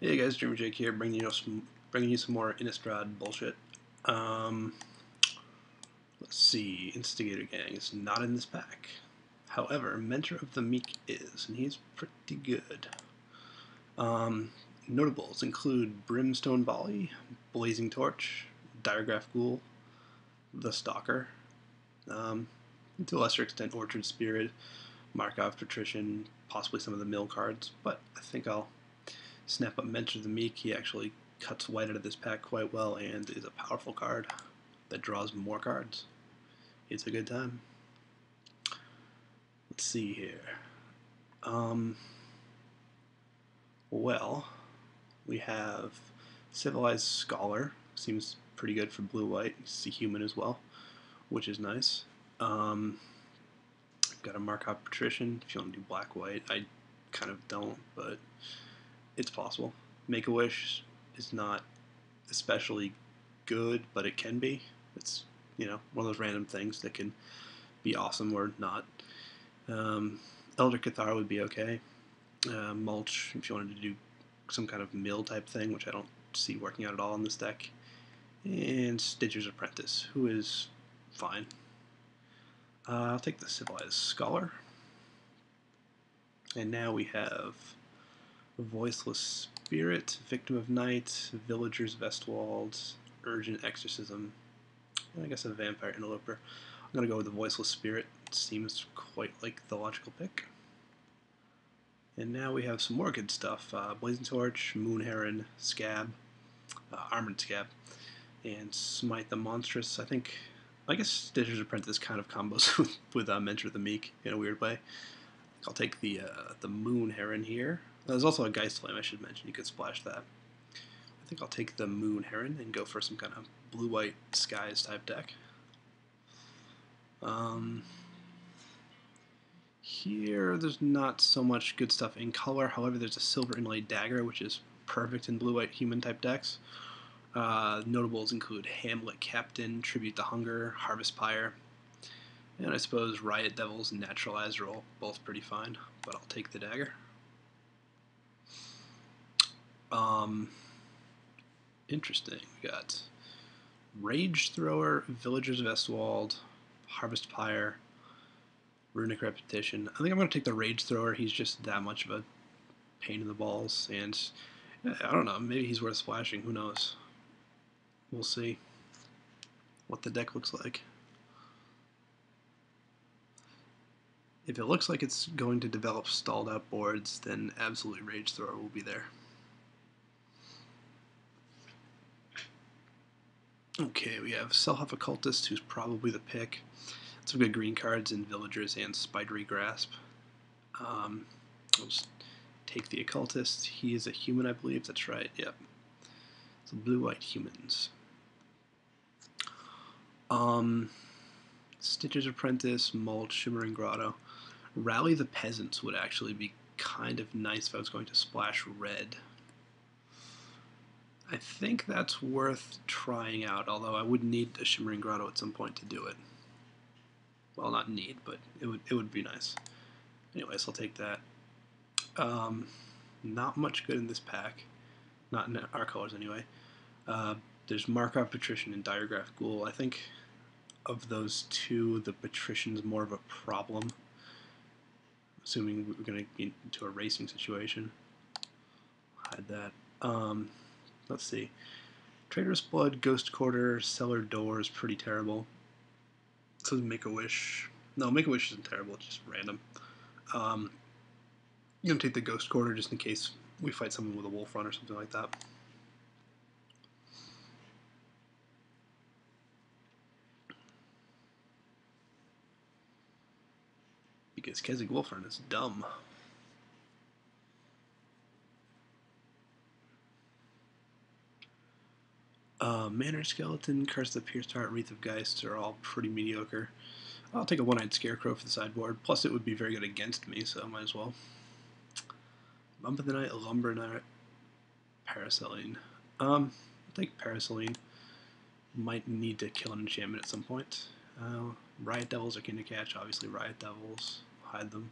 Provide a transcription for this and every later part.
Hey guys, dreamerjake here, bringing you some more Innistrad bullshit. Um, let's see, Instigator Gang is not in this pack. However, Mentor of the Meek is, and he's pretty good. Notables include Brimstone Volley, Blazing Torch, Diregraph Ghoul, the Stalker, to a lesser extent Orchard Spirit, Markov Patrician, possibly some of the mill cards, but I think I'll snap up Mentor of the Meek. He actually cuts white out of this pack quite well and is a powerful card that draws more cards. It's a good time. Let's see here. Well, we have Civilized Scholar. Seems pretty good for blue-white. It's a human as well, which is nice. Got a Markov Patrician if you want to do black-white. I kind of don't, but it's possible. Make-A-Wish is not especially good, but it can be. It's, one of those random things that can be awesome or not. Elder Cathar would be okay. Mulch, if you wanted to do some kind of mill type thing, which I don't see working out at all in this deck. And Stitcher's Apprentice, who is fine. I'll take the Civilized Scholar. And now we have Voiceless Spirit, Victim of Night, Villager's Vestwald, Urgent Exorcism, and I guess a Vampire Interloper. I'm going to go with the Voiceless Spirit. It seems quite like the logical pick. And now we have some more good stuff. Blazing Torch, Moon Heron, Scab, Armored Scab, and Smite the Monstrous. I guess Stitcher's Apprentice kind of combos with Mentor of the Meek in a weird way. I'll take the Moon Heron here. There's also a Geist Flame I should mention. You could splash that. I think I'll take the Moon Heron and go for some kind of blue-white skies type deck. Here, there's not so much good stuff in color. However, there's a Silver Inlaid Dagger, which is perfect in blue-white human type decks. Notables include Hamlet Captain, Tribute the Hunger, Harvest Pyre, and I suppose Riot Devils and Naturalize are all both pretty fine, but I'll take the dagger. Interesting. We got Rage Thrower, Villager's Vestwald, Harvest Pyre, Runic Repetition. I think I'm going to take the Rage Thrower. He's just that much of a pain in the balls, and I don't know, maybe he's worth splashing. Who knows? We'll see what the deck looks like. If it looks like it's going to develop stalled out boards, then absolutely Rage Thrower will be there. Okay, we have Self Occultist, who's probably the pick. Some good green cards in Villagers and Spidery Grasp. I'll just take the Occultist. He is a human, I believe. That's right, yep. So blue-white humans. Stitcher's Apprentice, Mulch, Shimmering Grotto. Rally the Peasants would actually be kind of nice if I was going to splash red. I think that's worth trying out, although I would need a Shimmering Grotto at some point to do it. Well, not need, but it would be nice. Anyways, I'll take that. Not much good in this pack. Not in our colors, anyway. There's Markov Patrician and Diregraph Ghoul. I think of those two, the Patrician's more of a problem. Assuming we're going to get into a racing situation. Hide that. Let's see. Traitorous Blood, Ghost Quarter, Cellar Door is pretty terrible. So Make-A-Wish. No, Make-A-Wish isn't terrible, it's just random. I'm going to take the Ghost Quarter just in case we fight someone with a Wolf Run or something like that. Because Keswick Wolf Run is dumb. Manor Skeleton, Curse the Pierced Heart, Wreath of Geists are all pretty mediocre. I'll take a One-Eyed Scarecrow for the sideboard, plus it would be very good against me, so I might as well. Bump of the Night, Lumber Knight, Paraceline. I'll take Paraceline. Might need to kill an enchantment at some point. Riot Devils are keen to catch, obviously Riot Devils. Hide them.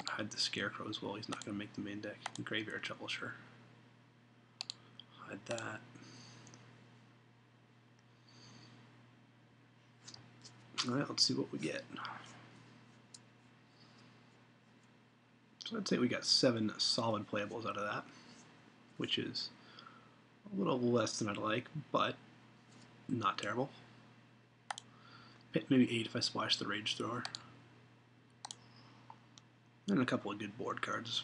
Hide the Scarecrow as well. He's not going to make the main deck. Graveyard Shuffle, sure. Hide that. Alright, let's see what we get. So I'd say we got 7 solid playables out of that, which is a little less than I'd like, but not terrible. Maybe 8 if I splash the Rage Thrower. And a couple of good board cards.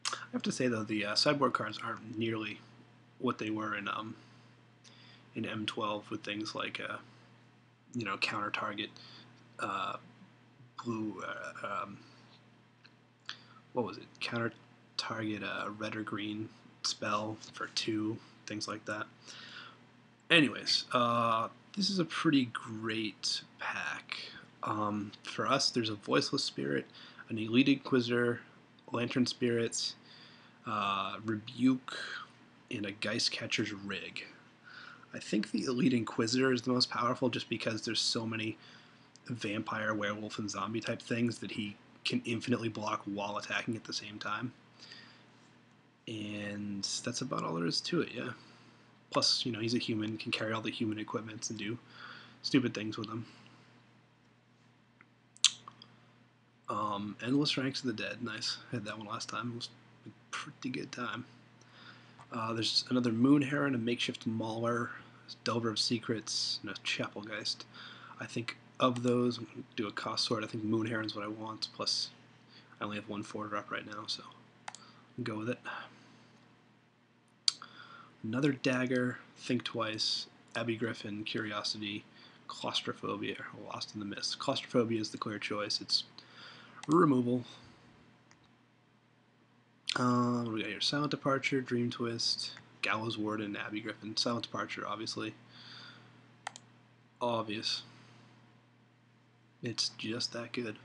I have to say though, the sideboard cards aren't nearly what they were in M12 with things like you know, counter target blue what was it? Counter target red or green spell for 2, things like that. Anyways, this is a pretty great pack. For us, there's a Voiceless Spirit, an Elite Inquisitor, Lantern Spirits, Rebuke, and a Geistcatcher's Rig. I think the Elite Inquisitor is the most powerful just because there's so many vampire, werewolf, and zombie type things that he can infinitely block while attacking at the same time. And that's about all there is to it, yeah. Plus, you know, he's a human, can carry all the human equipments and do stupid things with them. Endless Ranks of the Dead, nice. I had that one last time. It was a pretty good time. There's another Moon Heron, a Makeshift Mauler, Delver of Secrets, and a Chapelgeist. I think of those, I'm going to do a cost sort. I think Moon Heron's what I want, plus I only have 1 4-drop right now, so I'll go with it. Another Dagger, Think Twice, Abbey Griffin, Curiosity, Claustrophobia, Lost in the Mist. Claustrophobia is the clear choice. It's removal. What do we got here? Silent Departure, Dream Twist, Gallows Warden, Abbey Griffin. Silent Departure, obviously. Obvious. It's just that good.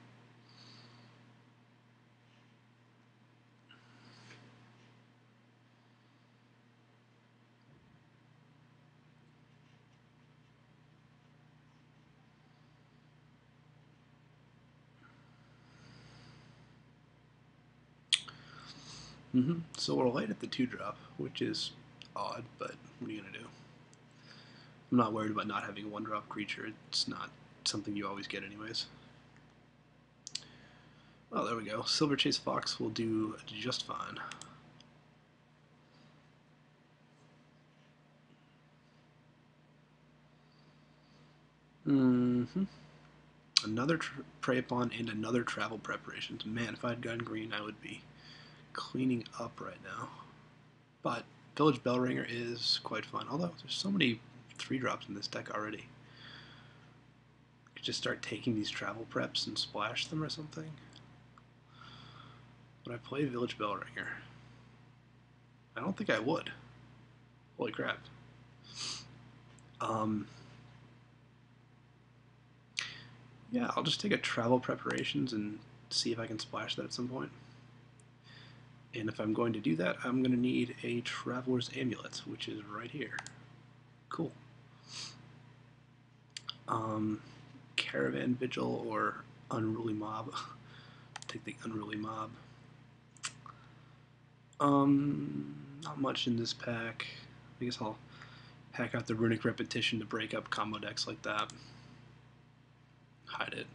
So we're light at the 2-drop, which is odd, but what are you going to do? I'm not worried about not having a 1-drop creature. It's not something you always get anyways. Oh, there we go. Silver Chase Fox will do just fine. Another Prey Upon and another Travel Preparations. Man, if I had gone green, I would be cleaning up right now. But Village Bellringer is quite fun. Although there's so many 3-drops in this deck already. I could just start taking these travel preps and splash them or something. Would I play Village Bellringer? I don't think I would. Holy crap. Yeah, I'll just take a Travel Preparations and see if I can splash that at some point. And if I'm going to do that, I'm going to need a Traveler's Amulet, which is right here. Cool. Caravan Vigil or Unruly Mob. Take the Unruly Mob. Not much in this pack. I guess I'll pack out the Runic Repetition to break up combo decks like that. Hide it.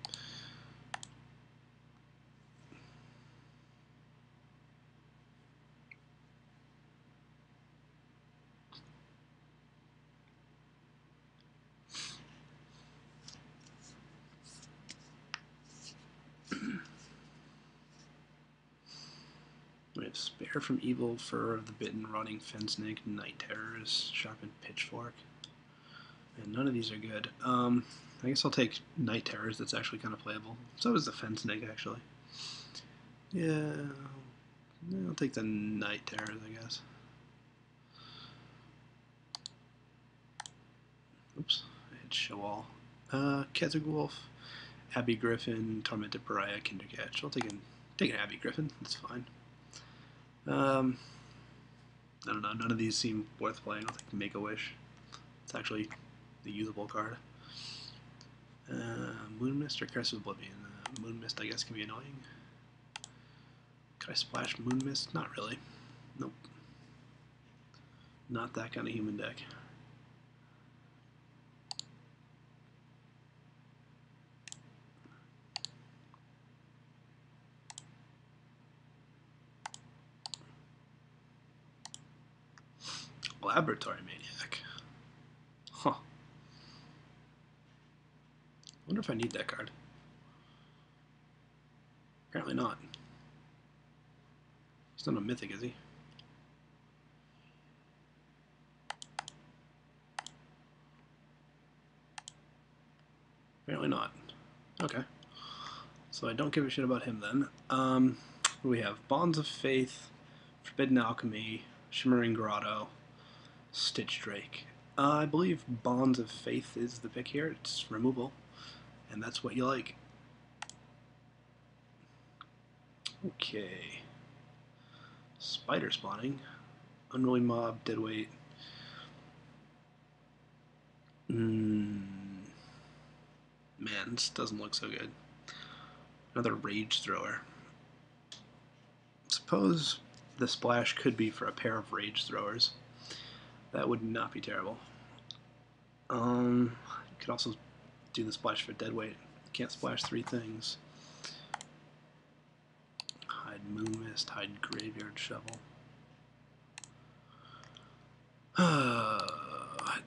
We have Spare from Evil, Fur of the Bitten, Rotting Fen Snake, Night Terrors, Sharpened Pitchfork. And none of these are good. I guess I'll take Night Terrors, that's actually kind of playable. So is the Fen Snake, actually. Yeah, I'll take the Night Terrors, I guess. Oops, I hit Show All. Kezagwolf, Abbey Griffin, Tormented Pariah, Kindercatch. I'll take an Abbey Griffin, that's fine. I don't know, none of these seem worth playing. I'll take Make-A-Wish. It's actually the usable card. Moon Mist or Curse of Oblivion? Moon Mist, I guess, can be annoying. Could I splash Moon Mist? Not really. Nope. Not that kind of human deck. Laboratory Maniac. Huh. Wonder if I need that card. Apparently not. He's not a mythic, is he? Apparently not. Okay. So I don't give a shit about him then. We have Bonds of Faith, Forbidden Alchemy, Shimmering Grotto, Stitch Drake. I believe Bonds of Faith is the pick here. It's removal, and that's what you like. Okay. Spider Spawning, Unruly Mob, Deadweight. Man, this doesn't look so good. Another Rage Thrower. Suppose the splash could be for a pair of Rage Throwers. That would not be terrible. You could also do the splash for Deadweight. Can't splash 3 things. Hide Moon Mist, hide Graveyard Shovel. Hide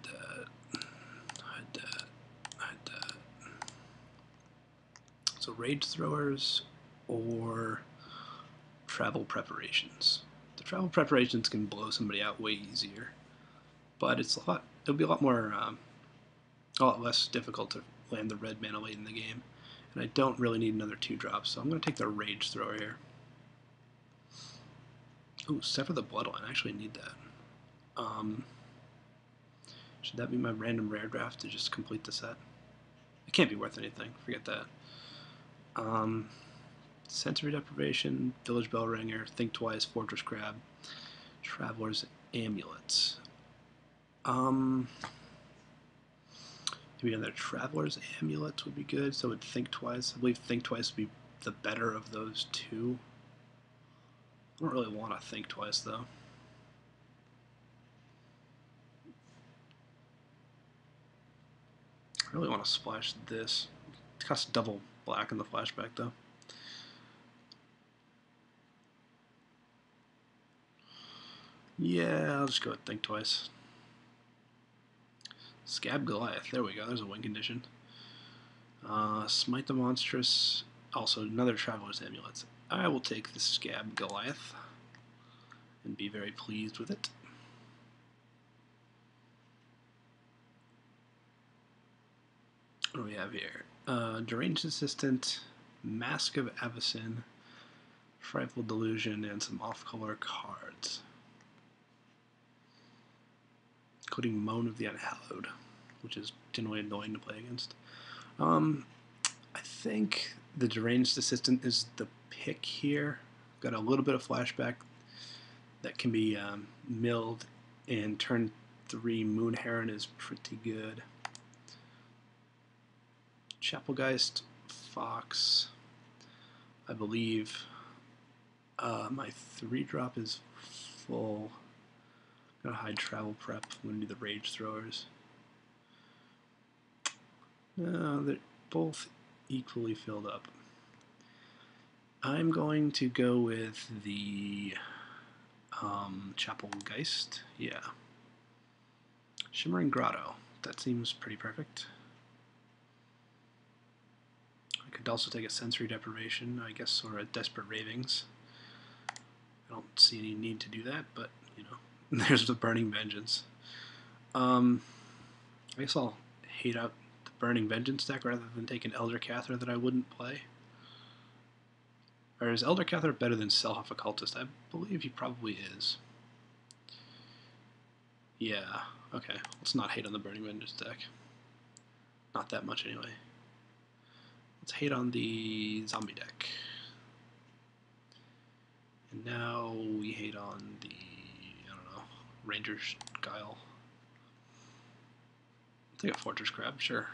that. Hide that. Hide that. So Rage Throwers or Travel Preparations. The Travel Preparations can blow somebody out way easier, but it'll be a lot lot less difficult to land the red mana late in the game, and I don't really need another 2-drop, so I'm going to take the Rage Thrower here. Ooh, Sever the Bloodline, I actually need that. Should that be my random rare draft to just complete the set? It can't be worth anything, forget that. Sensory Deprivation, Village Bell Ringer, Think Twice, Fortress Crab, Traveler's Amulets. Maybe another Traveler's Amulets would be good, so would Think Twice. I believe Think Twice would be the better of those two. I don't really want to Think Twice, though. I really want to splash this. It costs double black in the flashback, though. Yeah, I'll just go with Think Twice. Scab Goliath. There we go. There's a win condition. Smite the Monstrous. Also, another Traveler's Amulets. I will take the Scab Goliath and be very pleased with it. What do we have here? Deranged Assistant, Mask of Avacyn, Frightful Delusion, and some off-color cards, including Moan of the Unhallowed, which is generally annoying to play against. I think the Deranged Assistant is the pick here. Got a little bit of flashback that can be milled, and turn 3 Moon Heron is pretty good. Chapelgeist, Fox, I believe my 3-drop is full. I'm gonna hide Travel Prep. I'm gonna do the Rage Throwers. No, they're both equally filled up. I'm going to go with the Chapelgeist. Yeah. Shimmering Grotto. That seems pretty perfect. I could also take a Sensory Deprivation, I guess, or a Desperate Ravings. I don't see any need to do that, but, you know, there's the Burning Vengeance. I guess I'll hate out the Burning Vengeance deck rather than take an Elder Cathar that I wouldn't play. Or is Elder Cathar better than Selhoff Occultist? I believe he probably is. Yeah, okay. Let's not hate on the Burning Vengeance deck. Not that much, anyway. Let's hate on the Zombie deck. And now we hate on the, I don't know, Ranger's Guile. I'll take a Fortress Crab, sure.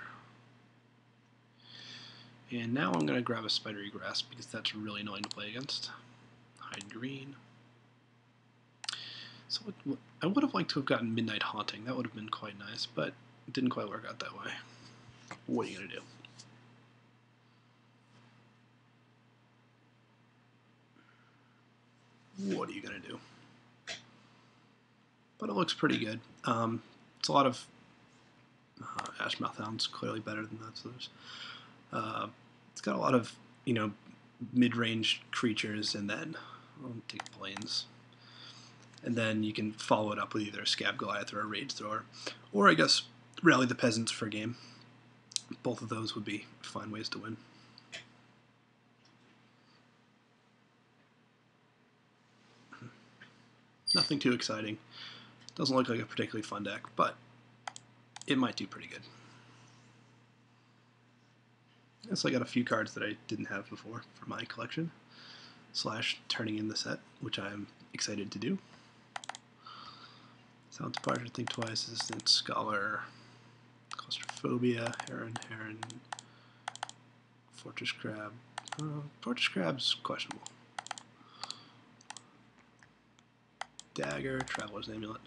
And now I'm going to grab a Spidery Grass because that's really annoying to play against. Hide green. So I would have liked to have gotten Midnight Haunting. That would have been quite nice, but it didn't quite work out that way. What are you going to do? What are you going to do? But it looks pretty good. It's a lot of Ashmouth Hound's clearly better than those. It's got a lot of, mid-range creatures, and then I'll take planes. And then you can follow it up with either a Scab Goliath or a Rage Thrower. Or I guess Rally the Peasants for a game. Both of those would be fine ways to win. Nothing too exciting. Doesn't look like a particularly fun deck, but it might do pretty good. So I got a few cards that I didn't have before for my collection, / turning in the set, which I'm excited to do. Sound Departure, Think Twice, Assistant, Scholar, Claustrophobia, Heron, Fortress Crab. Fortress Crab's questionable. Dagger, Traveler's Amulet.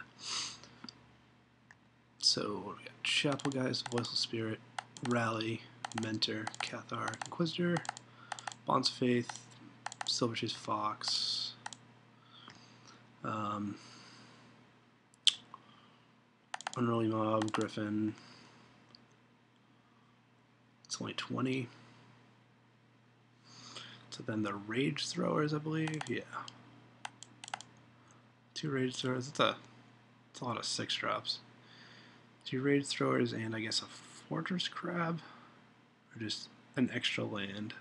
So what do we got? Chapel Guys, Voiceless Spirit, Rally, Mentor, Cathar, Inquisitor, Bonds of Faith, Silverchase Fox, Unruly Mob, Griffin. It's only 20. So then the Rage Throwers, I believe, yeah. 2 Rage Throwers, it's a lot of 6 drops. 2 Rage Throwers and I guess a Fortress Crab, or just an extra land.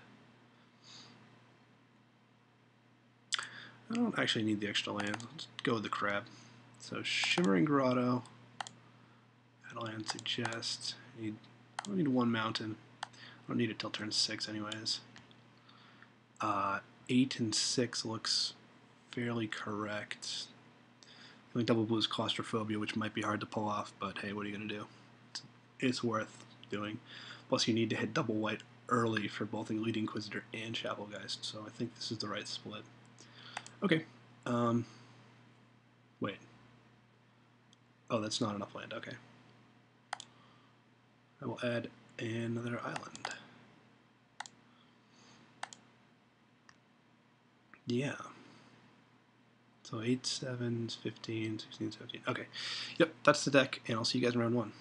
I don't actually need the extra land, let's go with the crab. So Shimmering Grotto, add a land, suggest, I don't need 1 mountain. I don't need it till turn 6 anyways. 8 and 6 looks fairly correct. The only double blue is Claustrophobia, which might be hard to pull off, but hey, what are you going to do? It's worth doing. Plus, you need to hit double white early for both Elite Inquisitor and Chapelgeist, so I think this is the right split. Okay. Wait. Oh, that's not enough land. Okay. I will add another island. Yeah. So 8, 7, 15, 16, 17. Okay. Yep, that's the deck, and I'll see you guys in round 1.